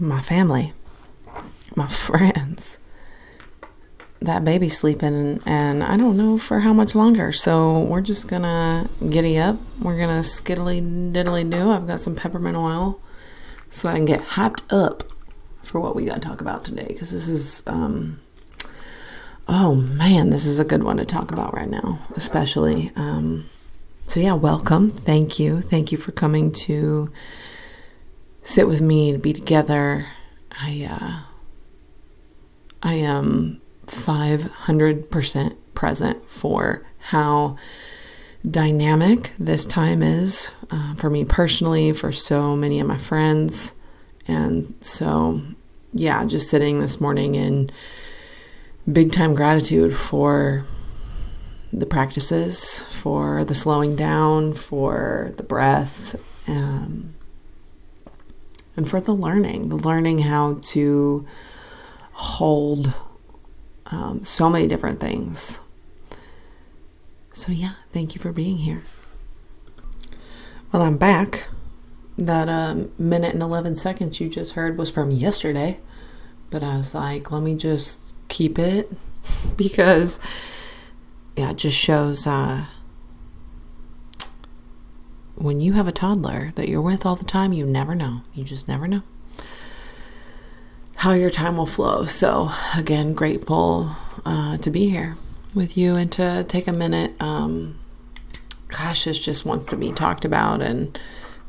my family, my friends. That baby's sleeping, and I don't know for how much longer. So we're just gonna giddy up. We're gonna skiddly diddly do. I've got some peppermint oil so I can get hyped up for what we got to talk about today. Because this is, oh man, this is a good one to talk about right now, especially. So yeah, welcome. Thank you. Thank you for coming to sit with me, to be together. I am 500% present for how dynamic this time is for me personally, for so many of my friends. And so, yeah, just sitting this morning in big time gratitude for the practices, for the slowing down, for the breath, and for the learning how to hold so many different things. So yeah, thank you for being here. Well, I'm back. That minute and 11 seconds you just heard was from yesterday, but I was like, let me just keep it because yeah, it just shows when you have a toddler that you're with all the time, you never know. You just never know how your time will flow. So again, grateful to be here with you and to take a minute. Gosh, this just wants to be talked about. And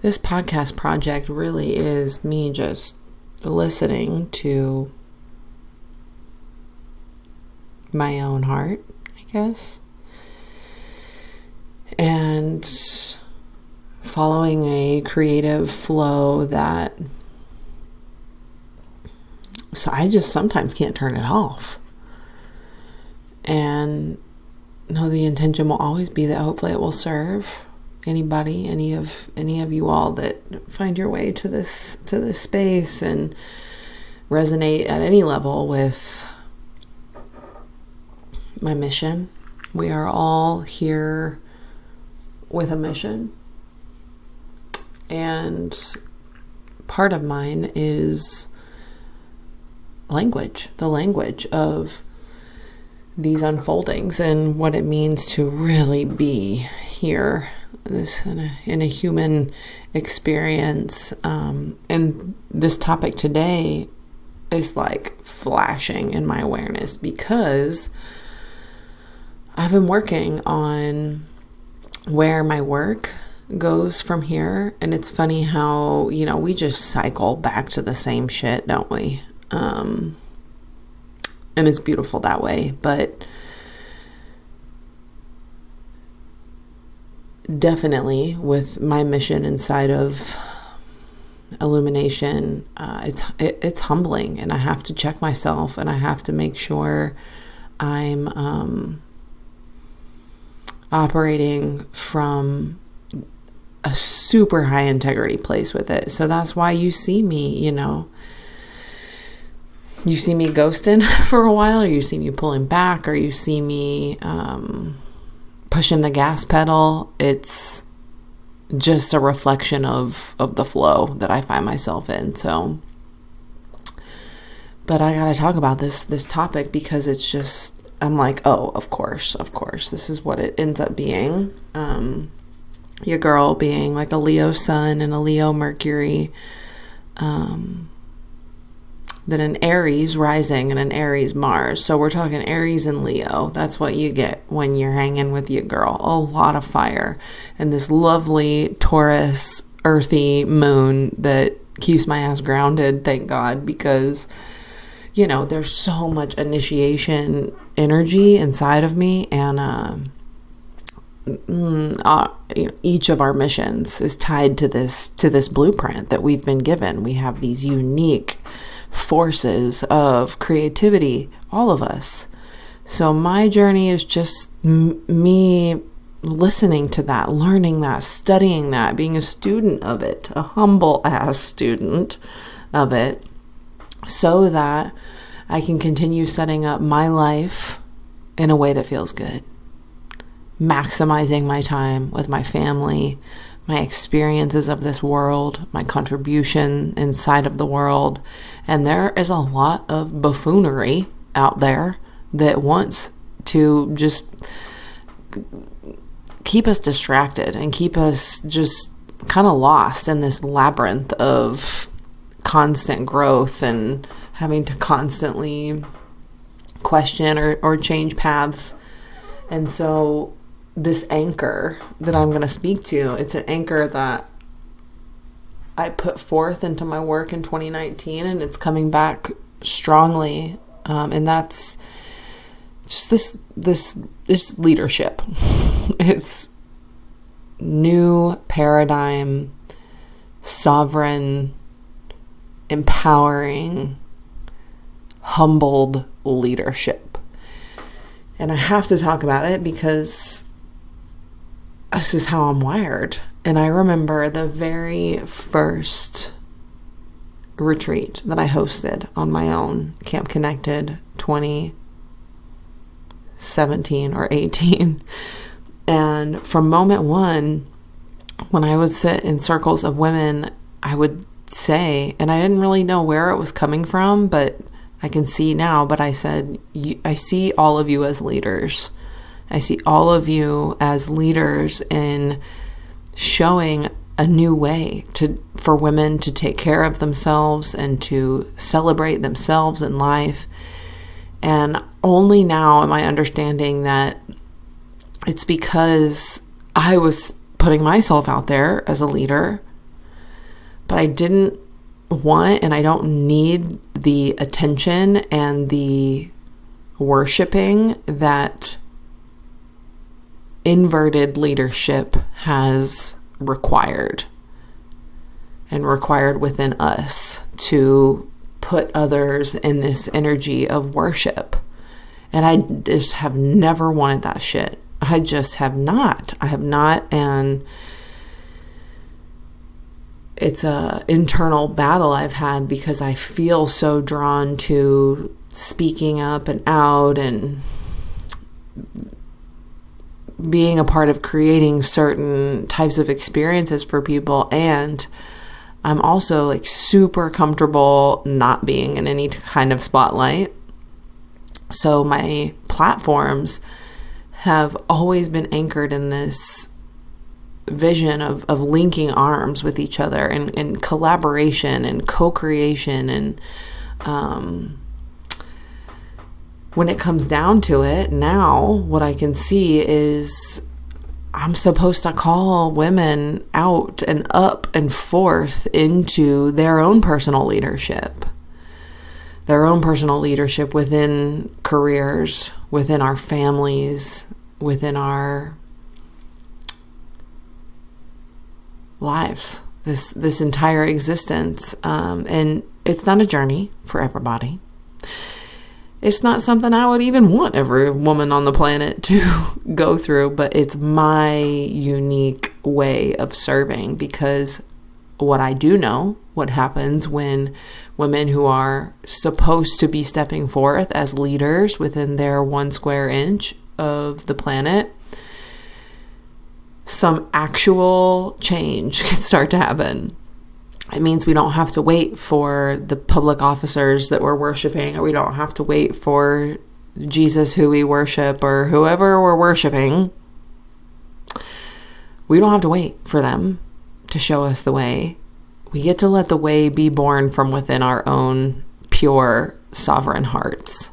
this podcast project really is me just listening to my own heart, I guess, and following a creative flow that, so I just sometimes can't turn it off. And no, the intention will always be that hopefully it will serve anybody, any of you all that find your way to this space and resonate at any level with my mission. We are all here with a mission. And part of mine is the language of these unfoldings and what it means to really be here, this in a human experience. And this topic today is like flashing in my awareness because I've been working on where my work goes from here. And it's funny how, we just cycle back to the same shit, don't we? And it's beautiful that way, but definitely with my mission inside of illumination, it's humbling, and I have to check myself, and I have to make sure I'm operating from a super high integrity place with it. So that's why you see me, you see me ghosting for a while, or you see me pulling back, or you see me pushing the gas pedal. It's just a reflection of the flow that I find myself in. So, but I gotta talk about this topic because it's just, I'm like, oh, of course, this is what it ends up being. Your girl being like a Leo sun and a Leo Mercury, then an Aries rising and an Aries Mars. So we're talking Aries and Leo. That's what you get when you're hanging with your girl. A lot of fire. And this lovely Taurus, earthy moon that keeps my ass grounded, thank God, because, there's so much initiation energy inside of me. And each of our missions is tied to this blueprint that we've been given. We have these unique forces of creativity, all of us. So my journey is just me listening to that, learning that, studying that, being a student of it, a humble ass student of it, so that I can continue setting up my life in a way that feels good, maximizing my time with my family, my experiences of this world, my contribution inside of the world. And there is a lot of buffoonery out there that wants to just keep us distracted and keep us just kind of lost in this labyrinth of constant growth and having to constantly question or change paths. And so this anchor that I'm going to speak to, it's an anchor that I put forth into my work in 2019, and it's coming back strongly. And that's just this leadership. It's new paradigm, sovereign, empowering, humbled leadership. And I have to talk about it because this is how I'm wired. And I remember the very first retreat that I hosted on my own, Camp Connected 2017 or 18. And from moment one, when I would sit in circles of women, I would say, and I didn't really know where it was coming from, but I can see now, but I said, I see all of you as leaders. I see all of you as leaders in showing a new way for women to take care of themselves and to celebrate themselves in life. And only now am I understanding that it's because I was putting myself out there as a leader, but I didn't want and I don't need the attention and the worshiping that inverted leadership has required within us to put others in this energy of worship. And I just have never wanted that shit. I just have not. I have not. And it's a internal battle I've had because I feel so drawn to speaking up and out and being a part of creating certain types of experiences for people. And I'm also like super comfortable not being in any kind of spotlight. So my platforms have always been anchored in this vision of linking arms with each other and collaboration and co-creation. And when it comes down to it, now what I can see is I'm supposed to call women out and up and forth into their own personal leadership. Their own personal leadership within careers, within our families, within our lives, this entire existence. And it's not a journey for everybody. It's not something I would even want every woman on the planet to go through, but it's my unique way of serving, because what I do know, what happens when women who are supposed to be stepping forth as leaders within their 1 square inch of the planet, some actual change can start to happen. It means we don't have to wait for the public officers that we're worshiping, or we don't have to wait for Jesus who we worship, or whoever we're worshiping. We don't have to wait for them to show us the way. We get to let the way be born from within our own pure, sovereign hearts.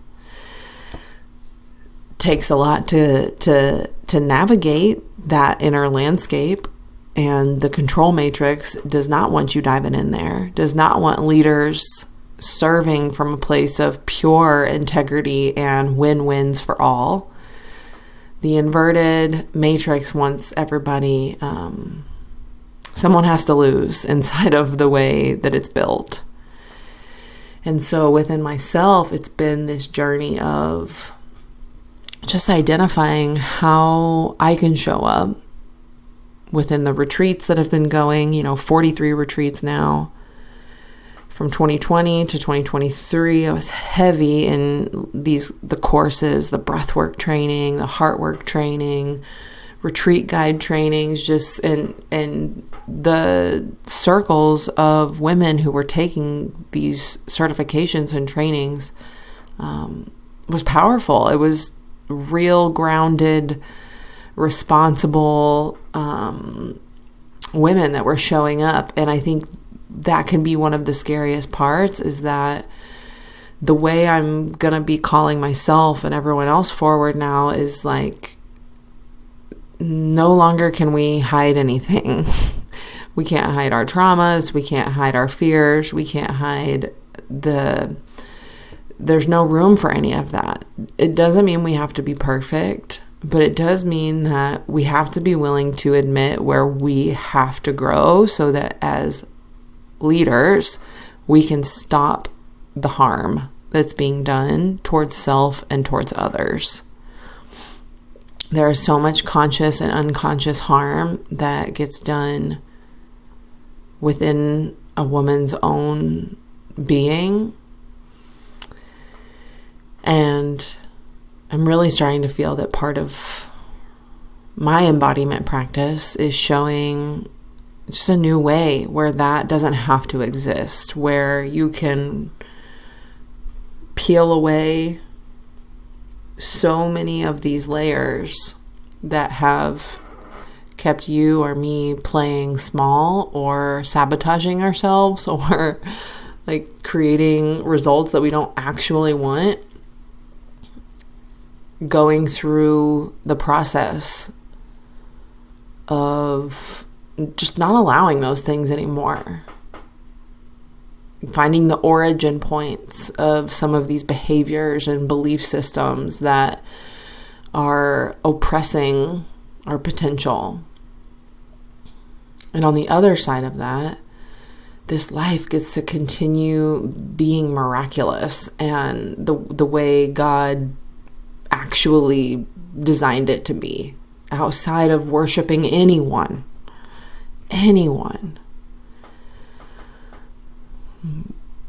Takes a lot to navigate that inner landscape, and the control matrix does not want you diving in there, does not want leaders serving from a place of pure integrity and win-wins for all. The inverted matrix wants everybody, someone has to lose inside of the way that it's built. And so within myself, it's been this journey of just identifying how I can show up within the retreats that have been going, 43 retreats now. From 2020 to 2023, I was heavy in the courses, the breathwork training, the heart work training, retreat guide trainings, just in the circles of women who were taking these certifications and trainings, was powerful. It was real, grounded, responsible women that were showing up. And I think that can be one of the scariest parts, is that the way I'm going to be calling myself and everyone else forward now is like, no longer can we hide anything. We can't hide our traumas. We can't hide our fears. We can't hide there's no room for any of that. It doesn't mean we have to be perfect, but it does mean that we have to be willing to admit where we have to grow, so that as leaders, we can stop the harm that's being done towards self and towards others. There is so much conscious and unconscious harm that gets done within a woman's own being. And I'm really starting to feel that part of my embodiment practice is showing just a new way where that doesn't have to exist, where you can peel away so many of these layers that have kept you or me playing small or sabotaging ourselves or like creating results that we don't actually want. Going through the process of just not allowing those things anymore. Finding the origin points of some of these behaviors and belief systems that are oppressing our potential. And on the other side of that, this life gets to continue being miraculous and the way God actually designed it to be, outside of worshiping anyone.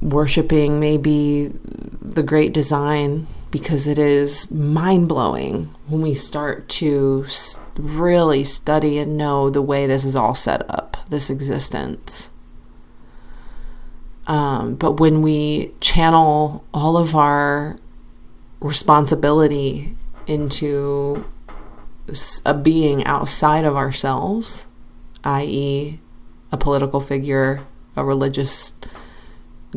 Worshiping maybe the great design, because it is mind-blowing when we start to really study and know the way this is all set up, this existence. But when we channel all of our responsibility into a being outside of ourselves, i.e., a political figure, a religious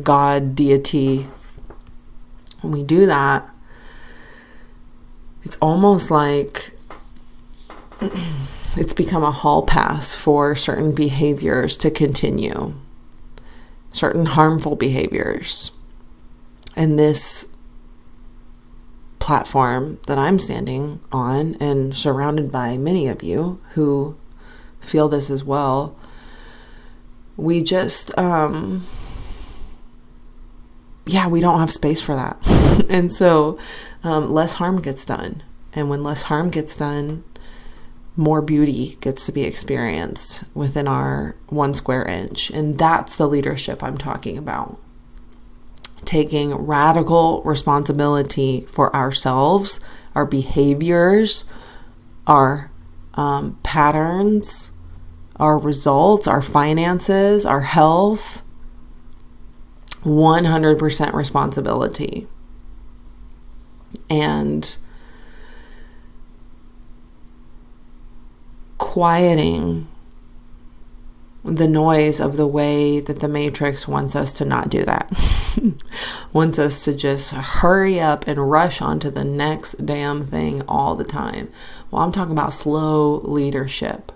God, deity, when we do that, it's almost like it's become a hall pass for certain behaviors to continue, certain harmful behaviors. And this platform that I'm standing on, and surrounded by many of you who feel this as well, we just, we don't have space for that. And so less harm gets done. And when less harm gets done, more beauty gets to be experienced within our 1 square inch. And that's the leadership I'm talking about. Taking radical responsibility for ourselves, our behaviors, our patterns, our results, our finances, our health. 100% responsibility. And quieting the noise of the way that the Matrix wants us to not do that. Wants us to just hurry up and rush onto the next damn thing all the time. Well, I'm talking about slow leadership.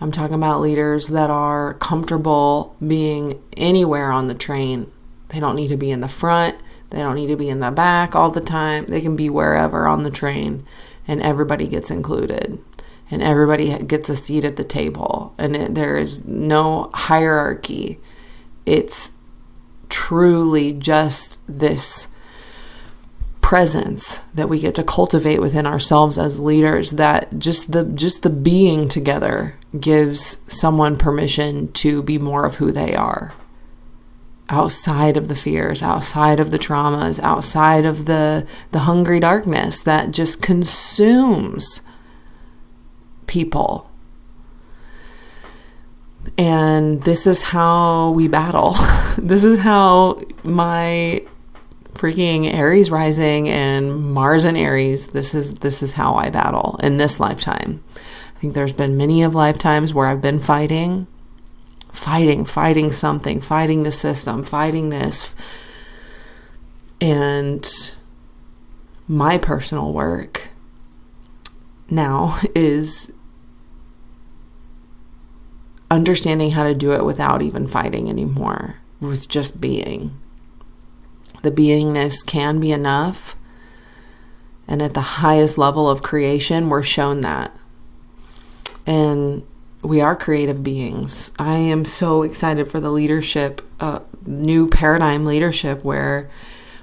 I'm talking about leaders that are comfortable being anywhere on the train. They don't need to be in the front. They don't need to be in the back all the time. They can be wherever on the train, and everybody gets included. And everybody gets a seat at the table. And there is no hierarchy. It's truly just this presence that we get to cultivate within ourselves as leaders, that just the being together gives someone permission to be more of who they are. Outside of the fears, outside of the traumas, outside of the hungry darkness that just consumes people. And this is how we battle. This is how my freaking Aries rising and Mars in Aries, this is how I battle in this lifetime. I think there's been many of lifetimes where I've been fighting something, fighting the system, fighting this. And my personal work now is understanding how to do it without even fighting anymore, with just being. The beingness can be enough. And at the highest level of creation, we're shown that. And we are creative beings. I am so excited for the leadership, new paradigm leadership, where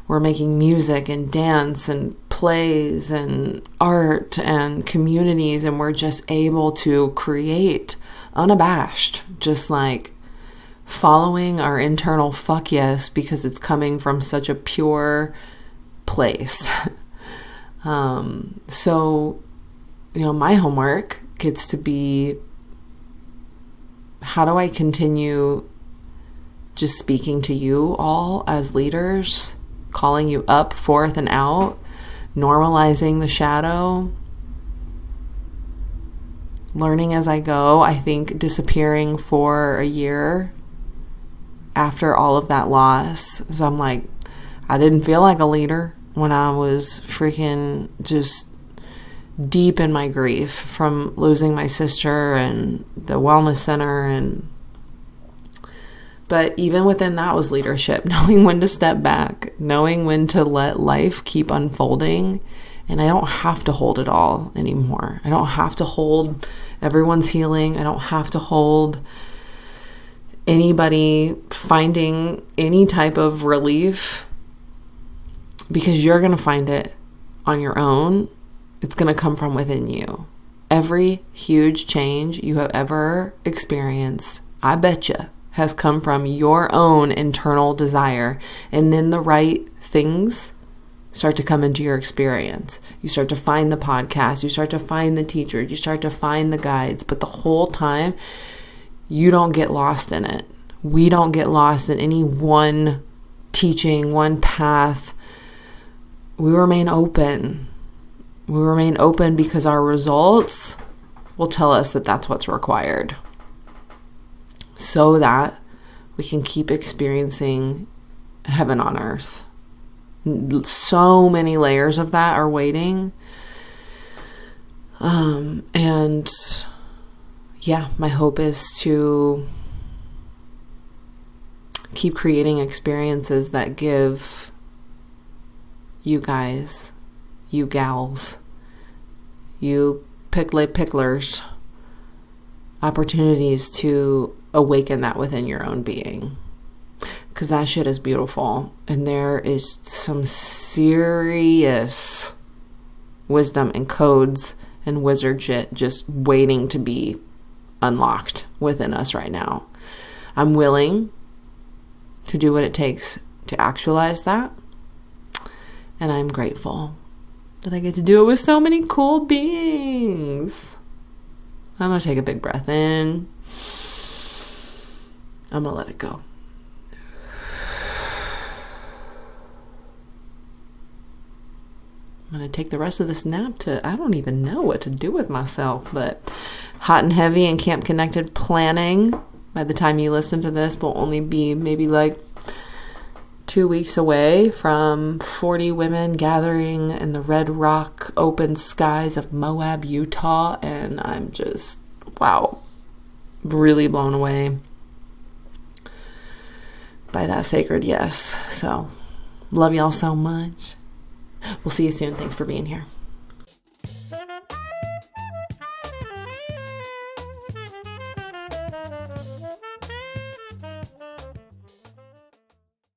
we're making music and dance and plays and art and communities, and we're just able to create unabashed, just like following our internal fuck yes, because it's coming from such a pure place. So, my homework gets to be, how do I continue just speaking to you all as leaders, calling you up, forth, and out, normalizing the shadow, learning as I go. I think disappearing for a year after all of that loss, so I'm like, I didn't feel like a leader when I was freaking just deep in my grief from losing my sister and the wellness center. But even within that was leadership, knowing when to step back, knowing when to let life keep unfolding. And I don't have to hold it all anymore. I don't have to hold everyone's healing. I don't have to hold anybody finding any type of relief, because you're going to find it on your own. It's going to come from within you. Every huge change you have ever experienced, I bet you, has come from your own internal desire. And then the right things start to come into your experience. You start to find the podcast, you start to find the teachers, you start to find the guides, but the whole time you don't get lost in it. We don't get lost in any one teaching, one path. We remain open. We remain open because our results will tell us that that's what's required, so that we can keep experiencing heaven on earth. So many layers of that are waiting. And yeah, my hope is to keep creating experiences that give you guys, you gals, you picklers, opportunities to awaken that within your own being. Because that shit is beautiful. And there is some serious wisdom and codes and wizard shit just waiting to be unlocked within us right now. I'm willing to do what it takes to actualize that. And I'm grateful that I get to do it with so many cool beings. I'm going to take a big breath in. I'm going to let it go. I'm going to take the rest of this nap to, I don't even know what to do with myself, but hot and heavy and camp connected planning by the time you listen to this will only be maybe like 2 weeks away from 40 women gathering in the red rock open skies of Moab, Utah. And I'm just, wow, really blown away by that sacred yes. So love y'all so much. We'll see you soon. Thanks for being here.